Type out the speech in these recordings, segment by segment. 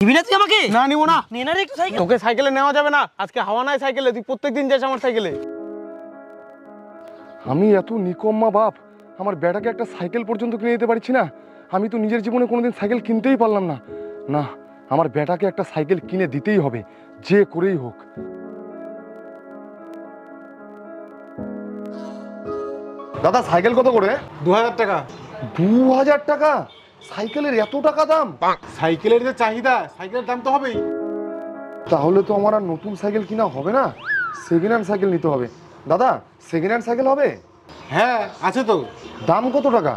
নিবি না তুই আমাকে? না নিব না। নে না রে একটু সাইকেল। তোকে সাইকেলে নেওয়া যাবে না, আজকে হাওয়া নাই সাইকেলে, তুই প্রত্যেকদিন যাস আমার সাইকেলে। আমি এত নিকম্মা বাপ, আমার বেটাকে একটা সাইকেল পর্যন্ত কিনে দিতে পারছি না। আমি তো নিজের জীবনে কোনোদিন সাইকেল কিনতেই পারলাম না। না, আমার বেটাকে একটা সাইকেল কিনে দিতেই হবে, যে করেই হোক। দাদা সাইকেল কত করে? 2000 টাকা। 2000 টাকা? সাইকেলের এত টাকা দাম? সাইকেলের যে চাহিদা, সাইকেলের দাম তো হবেই। তাহলে তো আমার আর নতুন সাইকেল কিনা হবে না, সেকেন্ড হ্যান্ড সাইকেল নিতে হবে। দাদা সেকেন্ড হ্যান্ড সাইকেল হবে? হ্যাঁ আছে তো। দাম কত টাকা?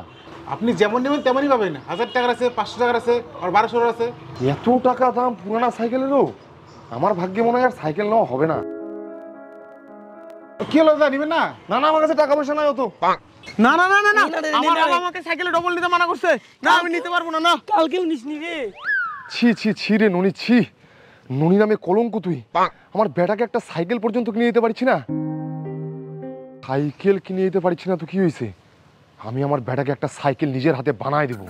আপনি যেমন নেবেন তেমনই পাবেন। 1000 টাকার আছে, 500 টাকার আছে, আর 1200 আছে। এত টাকা দাম পুরানা সাইকেলেরও? আমার ভাগ্যে মনে হয় আর সাইকেল নেওয়া হবে না। কি হলো দাদা, নিবেন না? না না, আমার কাছে টাকা পয়সা নাই অত। না না না না না, নে না রে, আমার নে না রে। বাবা আমাকে সাইকেলে ডবল নিতে মানা করছে। না আমি নিতে পারবো না। না কালকেও নিস নি রে। ছি ছি ছি রে ননি, ছি। ননি নামে কলঙ্ক তুই। আমার বেটাকে একটা সাইকেল পর্যন্ত কিনে দিতে পারছি না। সাইকেল কিনে দিতে পারছি না তো কি হয়েছে? আমি আমার বেটাকে একটা সাইকেল নিজের হাতে বানায় দেবো।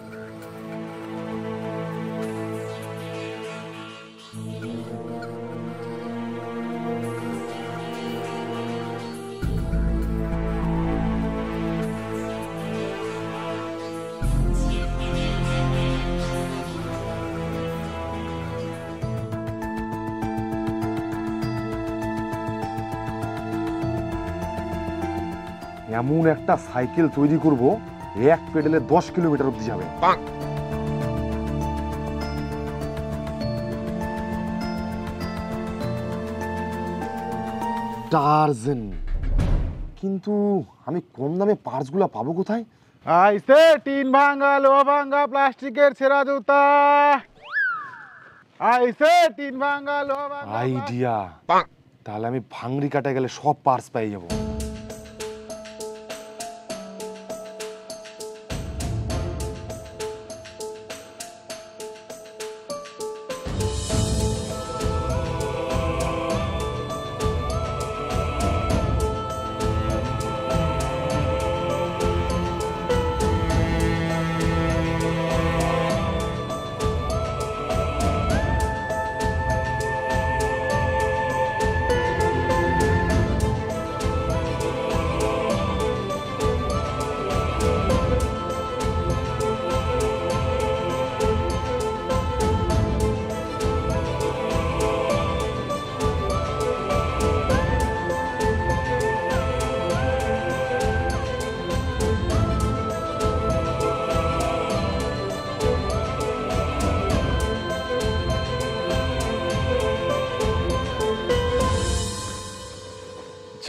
এমন একটা সাইকেল তৈরি করব, এক পেডেলে 10 কিলোমিটার অব্দি যাবে। টার্জেন। কিন্তু আমি কম দামে পার্টসগুলো পাবো কোথায়? আইসে টিন ভাঙা, লোহা ভাঙা, প্লাস্টিকের ছেঁড়া জুতা। আইসে টিন ভাঙা, লোহা ভাঙা। আইডিয়া। তাহলে আমি ভাঙড়ি কাটা গেলে সব পার্টস পেয়ে যাবো।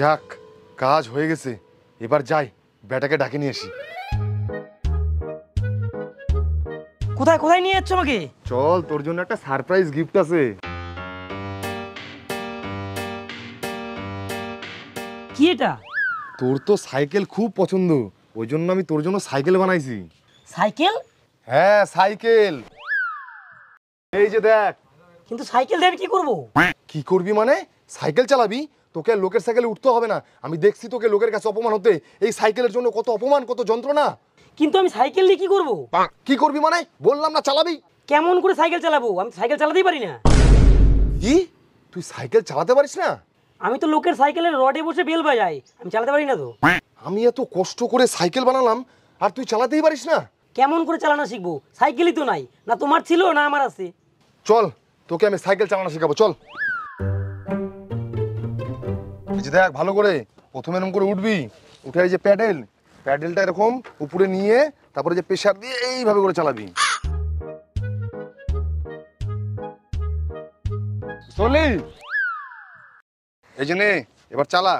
যাক, কাজ হয়ে গেছে। এবার যাই, বেটাকে ডাকে নিয়ে আসি। কোথায় কোথায় নিয়ে যাচ্ছ আমাকে? চল, তোর জন্য একটা সারপ্রাইজ গিফট আছে। কি এটা? তোর তো সাইকেল খুব পছন্দ, ওই জন্য আমি তোর জন্য সাইকেল বানাইছি। সাইকেল? হ্যাঁ সাইকেল, এই যে দেখ। কিন্তু সাইকেল দিয়ে আমি কি করবো? কি করবি মানে? সাইকেল চালাবি। তোকে আর লোকের সাইকেলে উঠতে হবে না। আমি দেখছি তোকে লোকের কাছে অপমান হতে। এই সাইকেলের জন্য কত অপমান, কত যন্ত্রণা। কিন্তু আমি সাইকেল দিয়ে কি করবো? কি করবি মানে? বললাম না চালাবি। কেমন করে সাইকেল চালাবো? আমি সাইকেল চালাতেই পারি না। কি? তুই সাইকেল চালাতে পারিস না? আমি তো লোকের সাইকেলের রডে বসে বেল বাজাই, আমি চালাতে পারি না তো। আমি এত কষ্ট করে সাইকেল বানালাম আর তুই চালাতেই পারিস না? কেমন করে চালানো শিখবো? সাইকেলই তো নাই, না তোমার ছিল না আমার আছে। চল, তোকে আমি সাইকেল চালানো শেখাবো, চল। এই যে দেখ ভালো করে, প্রথমে এরকম করে উঠবি, উঠে এই যে প্যাডেলটা এরকম উপরে নিয়ে তারপরে যে প্রেসার দিয়ে এইভাবে করে চালাবি। চলি, এই যে নে, এবার চালা।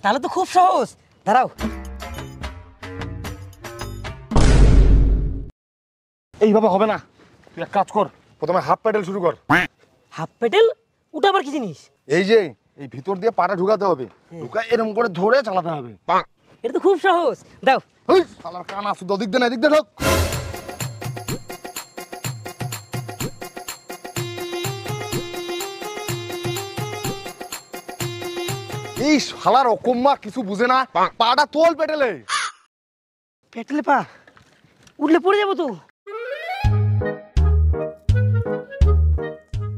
তাহলে তো খুব সহজ, দাঁড়াও। এইভাবে হবে না, তুই এক কাজ কর, প্রথমে হাফ প্যাডেল শুরু কর। Half pedal? ওটা আবার কি জিনিস? এই যে এই ভিতর দিয়ে পাটা ঢুকাতে হবে, ঢুকায় এরকম করে ধরে চালাতে হবে। এটা তো খুব সহজ, দাও। ওই শালার কান আসু, দিক দে না, দিক দে ঢোক। এই শালার অকম্মা কিছু বুঝে না, পাটা তোল পেটেলে। পেটলে পা। উঠলে পড়ে যাবো তো।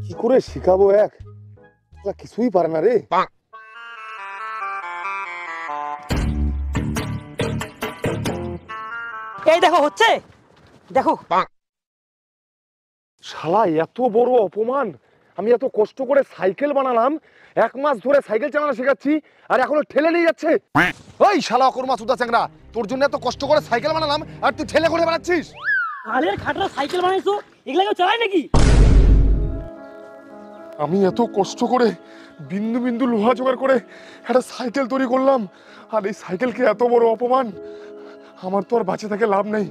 কি করে শিখাবো কিছুই পারে না রে। এই দেখো হচ্ছে, দেখো। শালা এত বড় অপমান! আমি এত কষ্ট করে সাইকেল বানালাম, 1 মাস ধরে সাইকেল চালানো শেখাচ্ছি, আর এখনো ঠেলে নিয়ে যাচ্ছে। ওই শালা অকর্মা সুদা চ্যাংড়া, তোর জন্য এত কষ্ট করে সাইকেল বানালাম আর তুই ঠেলে করে বানাচ্ছিস। আরে খাটরা সাইকেল বানাইছো, এগুলা কেউ চালায় নাকি? আমি এত কষ্ট করে বিন্দু বিন্দু লোহা জোগাড় করে একটা সাইকেল তৈরি করলাম, আর এই সাইকেলকে এত বড় অপমান! আমার তো আর বাঁচে থেকে লাভ নেই,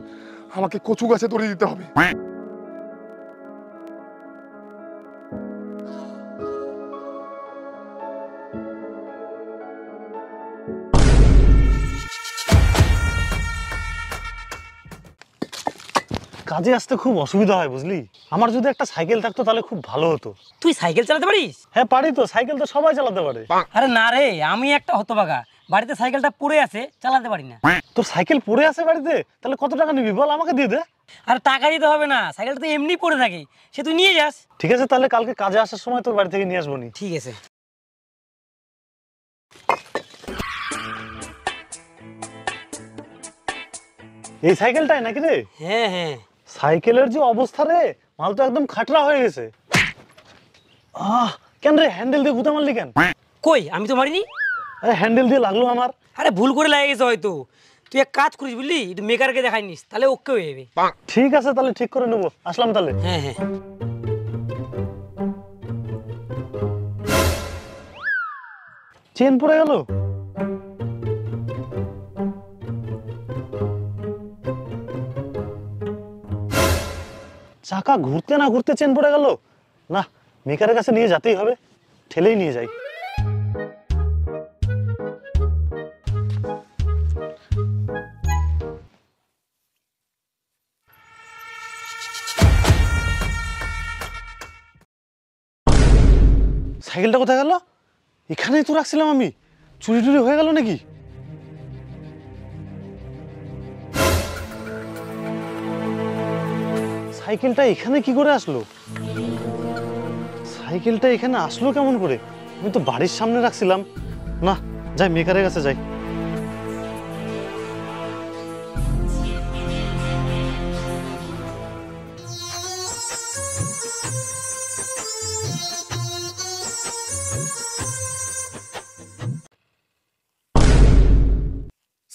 আমাকে কচু গাছে তৈরি দিতে হবে। কাজে আসতে খুব অসুবিধা হয় বুঝলি। আমার যদি একটা সাইকেল থাকতো তাহলে খুব ভালো হতো। তুই সাইকেল চালাতে পারিস? হ্যাঁ পারি তো, সাইকেল তো সবাই চালাতে পারে। আরে না রে, আমি একটা হতভাগা, বাড়িতে সাইকেলটা পড়ে আছে, চালাতে পারি না। তোর সাইকেল পড়ে আছে বাড়িতে? তাহলে কত টাকা নিবি বল, আমাকে দিয়ে দে। আর টাকা দিতে হবে না, সাইকেলটা তো এমনি পড়ে থাকে, সে তুই নিয়ে যাস। ঠিক আছে, তাহলে কালকে কাজে আসার সময় তোর বাড়ি থেকে নিয়ে আসবো নি। ঠিক আছে। এই সাইকেলটাই নাকি রে? হ্যাঁ হ্যাঁ। সাইকেলের যে অবস্থা রে, মাল তো একদম খাটরা হয়ে গেছে। কেন রে, হ্যান্ডেল দিয়ে গুঁতা মারলি কেন? কই, আমি তো মারিনি। আরে হ্যান্ডেল দিয়ে লাগলো আমার। আরে ভুল করে লাগে গেছে হয়তো। তুই এক কাজ করিস বুঝলি, একটু মেকারকে দেখাই নিস, তাহলে ওকে হয়ে যাবে। ঠিক আছে, তাহলে ঠিক করে নেবো। আসলাম তাহলে। হ্যাঁ হ্যাঁ। চেন পড়ে গেল। চাকা ঘুরতে না ঘুরতে চেন পড়ে গেল। না, মেকারের কাছে নিয়ে যেতেই হবে, ঠেলেই নিয়ে যাই। সাইকেলটা কোথায় গেল? এখানেই তো রাখছিলাম আমি। চুরি টুরি হয়ে গেল নাকি? সাইকেলটা এখানে কি করে আসলো? সাইকেলটা এখানে আসলো কেমন করে? আমি তো বাড়ির সামনে রাখছিলাম। না, যাই মেকারের কাছে যাই।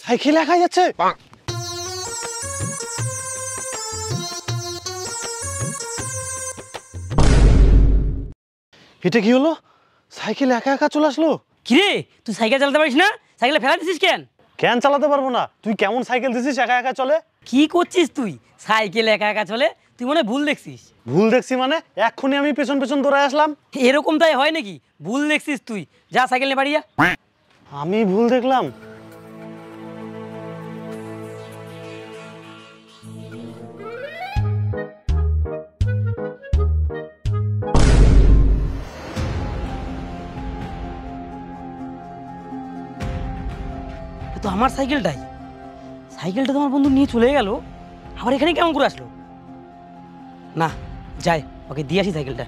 সাইকেল একা যাচ্ছে। এটা কি হলো? সাইকেল একা একা চলে আসলো। কিরে, তুই সাইকেল চালাতে পারিস না? সাইকেলে ফেলা দিছিস কেন? কেন চালাতে পারবো না? তুই কেমন সাইকেল দিছিস একা একা চলে? কি করছিস তুই? সাইকেল একা একা চলে? তুই মনে ভুল দেখছিস। ভুল দেখছি মানে? এক্ষুনি আমি পেছন পেছন দৌড়ায় আসলাম। এরকম তাই হয় নাকি? ভুল দেখছিস তুই, যা সাইকেল নিয়ে বাড়ি যা। আমি ভুল দেখলাম? তো আমার সাইকেলটা তো আমার বন্ধু নিয়ে চলে গেল, আবার এখানে কেমন করে আসলো? না, যাই ওকে দিয়ে আসি সাইকেলটা।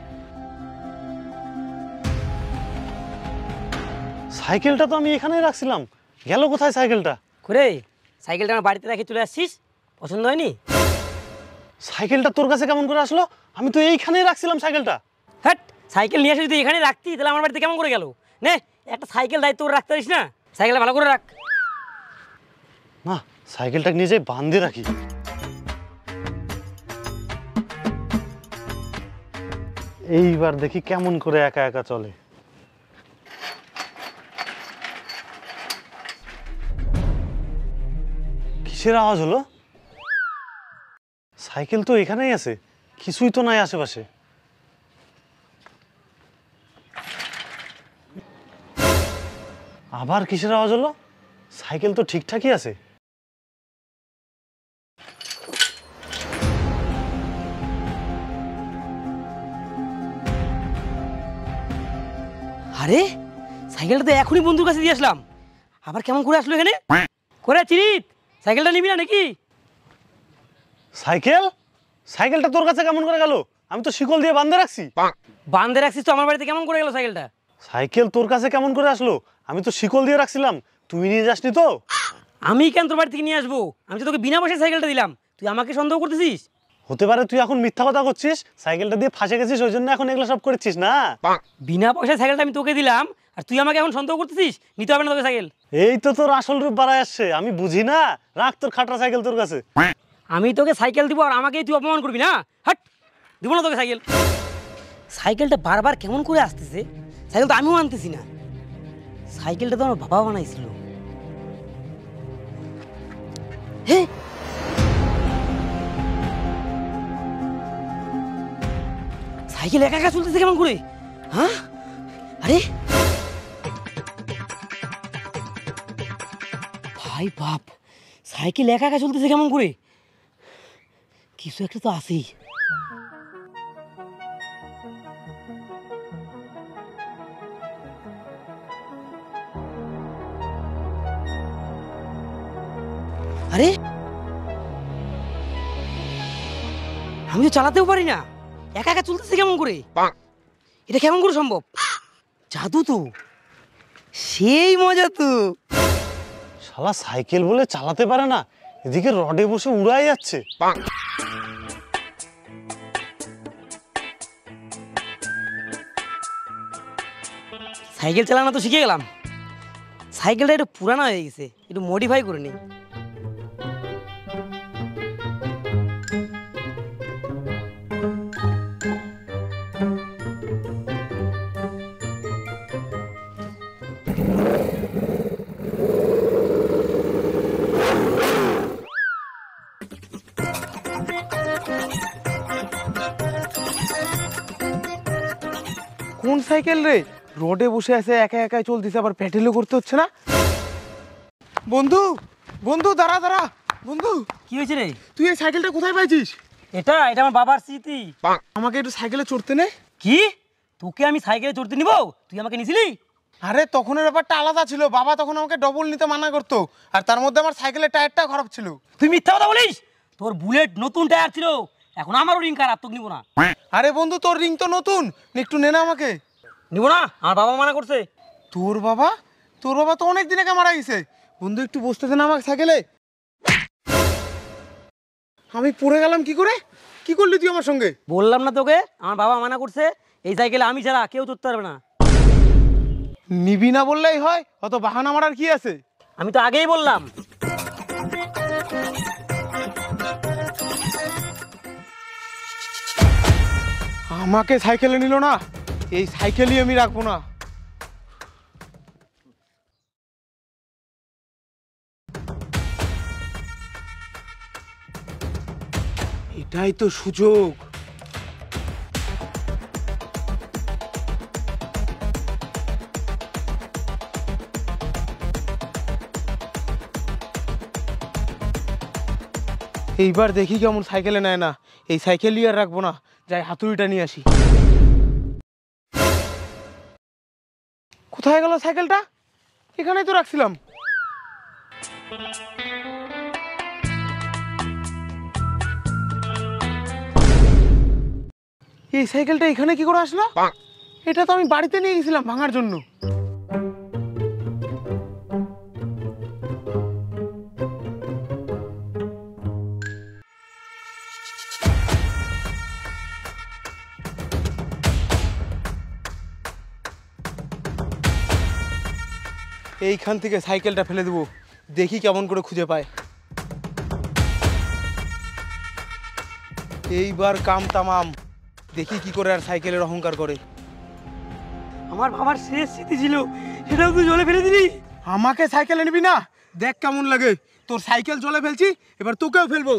সাইকেলটা তো আমি এখানেই রাখছিলাম, গেল কোথায় সাইকেলটা? করে সাইকেলটা আমার বাড়িতে রেখে চলে আসছিস, পছন্দ হয়নি? সাইকেলটা তোর কাছে কেমন করে আসলো? আমি তো এইখানেই রাখছিলাম সাইকেলটা। হ্যাট, সাইকেল নিয়ে এসে যদি এখানে রাখতি তাহলে আমার বাড়িতে কেমন করে গেল? নে, একটা সাইকেল দায়িত্ব রাখতে পারিস না? সাইকেলটা ভালো করে রাখ। না, সাইকেলটা নিয়ে যাই বাঁধে রাখি। এইবার দেখি কেমন করে একা একা চলে। কিসের আওয়াজ হলো? সাইকেল তো এখানেই আছে, কিছুই তো নাই আশেপাশে। আবার কিসের আওয়াজ হলো? সাইকেল তো ঠিকঠাকই আছে। আরে সাইকেলটা তো এখনই বন্ধুর কাছে দিয়ে আসলাম, আবার কেমন করে আসলো এখানে? করে চিরিত, সাইকেলটা নিবি না নাকি? সাইকেল? সাইকেলটা তোর কাছে কেমন করে গেল? আমি তো শিকল দিয়ে বাঁধে রাখছি। বান্ধে রাখছিস তো, আমার বাড়িতে কেমন করে গেল সাইকেলটা? সাইকেল তোর কাছে কেমন করে আসলো? আমি তো শিকল দিয়ে রাখছিলাম, তুই নিয়ে যাসনি তো? আমি কেন তোর বাড়ি থেকে নিয়ে আসবো? আমি তো তোকে বিনা পয়সায় সাইকেলটা দিলাম, তুই আমাকে সন্দেহ করতেছিস? হতে পারে তুই এখন মিথ্যা কথা করছিস, সাইকেলটা দিয়ে ফাঁসে গেছিস, ওই জন্য এখন এগুলো সব করেছিস না? বিনা পয়সায় সাইকেলটা আমি তোকে দিলাম, আর তুই আমাকে এখন সন্দেহ করতেছিস? নিতে হবে না তোকে সাইকেল। এই তো তোর আসল রূপ বাড়ায় আসছে, আমি বুঝি না। রাখ তোর খাটরা সাইকেল তোর কাছে। আমি তোকে সাইকেল দিব আর আমাকেই তুই অপমান করবি না? হাট, দিব না তোকে সাইকেল। সাইকেলটা বারবার কেমন করে আসতেছে, সাইকেল তো আমিও আনতেছি না। সাইকেলটা তো আমার বাবা বানাইছিল। হে, সাইকেল একা একা চলতেছে কেমন করে? হ্যাঁ, আরে ভাই বাপ, সাইকেল একা একা চলতেছে কেমন করে? কিছু একটা তো আছেই। আরে আমি তো চালাতেও পারি না, একা একা চলতেছে কেমন করে? এটা কেমন করে সম্ভব? জাদু তো, সেই মজা তো। শালা সাইকেল বলে চালাতে পারে না, এদিকে রডে বসে উড়াই যাচ্ছে। সাইকেল চালানো তো শিখে গেলাম, সাইকেলটা একটু পুরানো হয়ে গেছে, একটু মডিফাই করে নিই। কোন সাইকেল রে? রোডে বসে আছে, একা একাই চলতেছে, আবার প্যাডেলও করতে হচ্ছে না। বন্ধু বন্ধু দাঁড়া দাঁড়া বন্ধু, কি হয়েছে রে? তুই এই সাইকেলটা কোথায় পাইছিস? এটা এটা আমার বাবার স্মৃতি। আমাকে একটু সাইকেলে চড়তে নে। কি? তোকে আমি সাইকেলে চড়তে নিব? তুই আমাকে নিছিলি? আরে তখনের ব্যাপারটা আলাদা ছিল, বাবা তখন আমাকে ডবল নিতে মানা করতো, আর তার মধ্যে আমার সাইকেলের টায়ারটা খারাপ ছিল। তুই মিথ্যা কথা বলিস। তোর বুলেট নতুন টায়ার ছিল, এখন আমারও রিং খারাপ, তোকে নিব না। আরে বন্ধু তোর রিং তো নতুন, একটু নে না আমাকে। নিব না, আমার বাবা মানা করছে। তোর বাবা? তোর বাবা তো অনেক দিন আগে মারা গেছে। বন্ধু একটু বসতে দে না আমাকে সাইকেলে। আমি পড়ে গেলাম কি করে? কি করলি তুই আমার সঙ্গে? বললাম না তোকে, আমার বাবা মানা করছে, এই সাইকেলে আমি ছাড়া কেউ চড়তে পারবে না। নিবি না বললেই হয়, অত বাহানা মারার কি আছে? আমি তো আগেই বললাম। আমাকে সাইকেলে নিল না, এই সাইকেলই আমি রাখবো না। এটাই তো সুযোগ। এইবার দেখি কেমন সাইকেলে নেয় না, এই সাইকেলই আর রাখবো না, যাই হাতুড়িটা নিয়ে আসি। কোথায় গেল সাইকেলটা? এখানেই তো রাখছিলাম। এই সাইকেলটা এখানে কি করে আসলো? এটা তো আমি বাড়িতে নিয়ে গেছিলাম ভাঙার জন্য। এইখান থেকে সাইকেলটা ফেলে দেবো, দেখি কেমন করে খুঁজে পায়। এইবার কাম তামাম, দেখি কি করে আর সাইকেলের অহংকার করে। আমার বাবার শেষ স্মৃতি ছিল, সেটাও তুই জলে ফেলে দিলি। আমাকে সাইকেলে নিবি না? দেখ কেমন লাগে, তোর সাইকেল জলে ফেলছি, এবার তোকেও ফেলবো।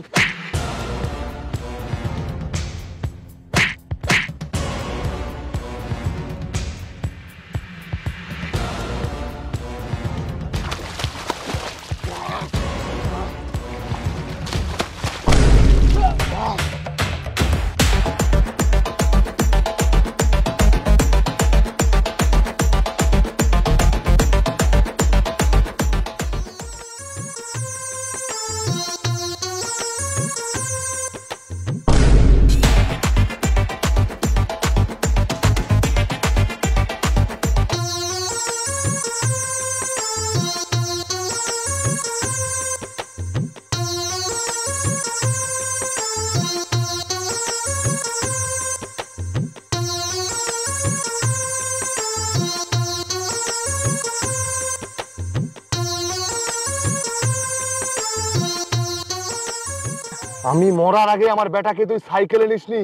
আমি মরার আগে আমার বেটাকে তুই সাইকেলে নিসনি,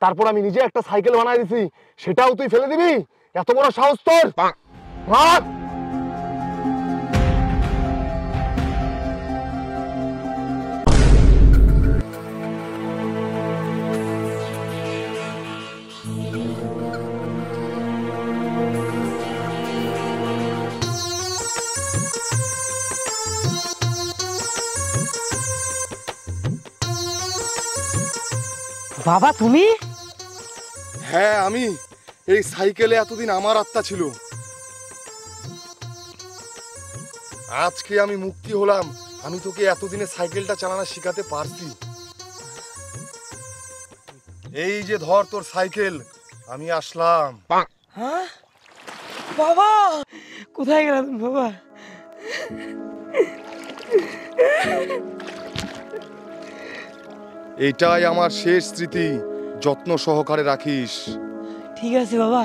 তারপর আমি নিজে একটা সাইকেল বানাই দিছি, সেটাও তুই ফেলে দিবি? এত বড় সাহস তোর! মার! বাবা তুমি? হ্যাঁ আমি। এই সাইকেলে এতদিন আমার আত্মা ছিল, আজকে আমি মুক্তি হলাম। আমি তোকে এতদিনে সাইকেলটা চালানো শিখাতে পারছি। এই যে ধর তোর সাইকেল, আমি আসলাম। হ্যাঁ বাবা, কোথায় গেল তুমি বাবা? এটাই আমার শেষ স্মৃতি, যত্ন সহকারে রাখিস। ঠিক আছে বাবা।